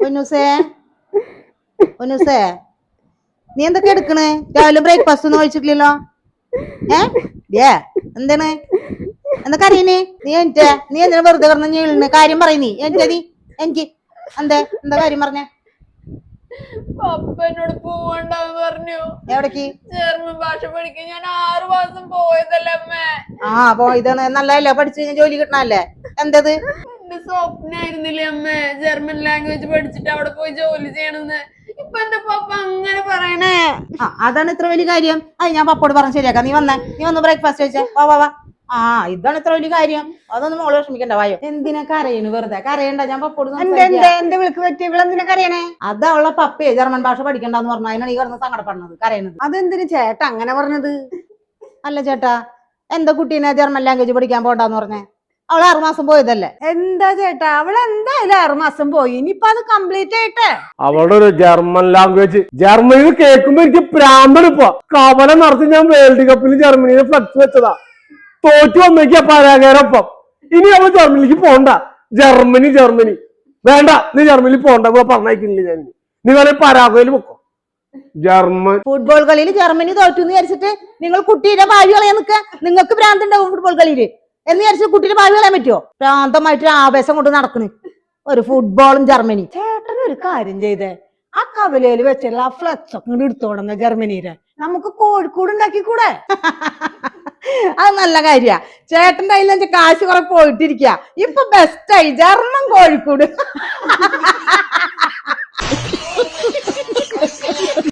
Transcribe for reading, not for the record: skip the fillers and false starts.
പൊന്നൂസേ പൊന്നൂസേ നീ എന്തൊക്കെ എടുക്കണ്? രാവിലെ ബ്രേക്ക്ഫാസ്റ്റ് ഒന്നും കഴിച്ചിട്ടില്ലല്ലോ. എന്താണ് എന്തൊക്കെ അറിയണേ? നീ എന്തിനാ വെറുതെ പറഞ്ഞ ഞീളിന്? കാര്യം പറയ. നീ എനിക്ക് എന്താ കാര്യം പറഞ്ഞ? പപ്പ എന്നോട് പോവണ്ടെന്ന് പറഞ്ഞു. എവിടേക്ക്? ജർമ്മൻ ഭാഷ പഠിക്കാൻ. ഞാൻ 6 മാസം പോയതല്ലേ അമ്മേ. പോയതാണ്. നല്ലതല്ലേ? പഠിച്ചു കഴിഞ്ഞാൽ ജോലി കിട്ടണല്ലേ? എന്തത്? എന്റെ സ്വപ്നായിരുന്നില്ലേ അമ്മേ ജർമ്മൻ ലാംഗ്വേജ് പഠിച്ചിട്ട് അവിടെ പോയി ജോലി ചെയ്യണമെന്ന്. ഇപ്പൊ എന്റെ പപ്പ അങ്ങനെ പറയണേ. അതാണ് ഇത്ര വലിയ കാര്യം. ഞാൻ പപ്പോട് പറഞ്ഞ് ശരിയാക്കാം. നീ വന്ന് ബ്രേക്ക്ഫാസ്റ്റ് കഴിച്ചേ. വാ. ഇതാണ് ഇത്ര വലിയ കാര്യം. അതൊന്നും മോള് വിഷമിക്കണ്ട. വായോ. എന്തിനാ കരയണ്? വെറുതെ കരയണ്ട. ഞാൻ പപ്പോട് എന്റെ വിളിക്ക് പറ്റി ഇവളെന്തിനാ കരയണേ? അത് അവളെ പപ്പയെ ജർമ്മൻ ഭാഷ പഠിക്കണ്ടെന്ന് പറഞ്ഞു. അതിനാണ് ഈ കിടന്ന് സങ്കടപ്പെടുന്നത്, കരയണത്. അതെന്തിനു ചേട്ടാ അങ്ങനെ പറഞ്ഞത്? അല്ല ചേട്ടാ, എന്താ കുട്ടീനെ ജർമ്മൻ ലാംഗ്വേജ് പഠിക്കാൻ പോണ്ടെന്ന് പറഞ്ഞേ? അവള് 6 മാസം പോയതല്ലേ? എന്താ ചേട്ടാ, അവള് എന്തായാലും 6 മാസം പോയി. ഇനിയിപ്പൊ അത് കംപ്ലീറ്റ് ആയിട്ടെ. അവളുടെ ഒരു ജർമ്മൻ ലാംഗ്വേജ് ജർമ്മനിയിൽ കേൾക്കുമ്പോ എനിക്ക് പ്രാന്താണ്. ഇപ്പൊ കവല നടത്തി ഞാൻ വേൾഡ് കപ്പിൽ ജർമ്മനിയെ ഫ്ലക്സ് വെച്ചതാ. തോറ്റു വന്നേക്കാ പരാഗരൊപ്പം. ഇനി അവൾ ജർമ്മനിലേക്ക് പോണ്ട. ജർമ്മനി വേണ്ട. നീ ജർമ്മനിയിൽ പോണ്ട. ഇവിടെ പറഞ്ഞേക്കില്ല. ഞാൻ നീ വേണേ പരാഗയിൽ പൊക്കോ. ജർമ്മൻ ഫുട്ബോൾ കളിയിൽ ജർമ്മനി തോറ്റു എന്ന് വിചാരിച്ചിട്ട് നിങ്ങൾ കുട്ടീനെ ഭാവി കളയാൻ നിൽക്ക? നിങ്ങൾക്ക് ഭ്രാന്തുണ്ടാവും ഫുട്ബോൾ കളിയില് എന്ന് വിചാരിച്ചിട്ട് കുട്ടീനെ ഭാവി കളയാൻ പറ്റുമോ? ഭ്രാന്തമായിട്ട് ആവേശം കൊണ്ട് നടക്കണ് ഒരു ഫുട്ബോളും ജർമ്മനി. ചേട്ടൻ ഒരു കാര്യം ചെയ്തേ, ആ കവലയിൽ വെച്ചുള്ള ആ ഫ്ലക്സ് ഒക്കെ ഇങ്ങോട്ട് എടുത്തോടുന്ന ജർമ്മനിയുടെ നമുക്ക് കോഴിക്കോട് ഉണ്ടാക്കിക്കൂടെ? അത് നല്ല കാര്യ. ചേട്ടന്റെ കയ്യിൽ കാശ് കുറെ പോയിട്ടിരിക്ക. ഇപ്പൊ ബെസ്റ്റായി ജർമ്മൻ കോഴിക്കോട്.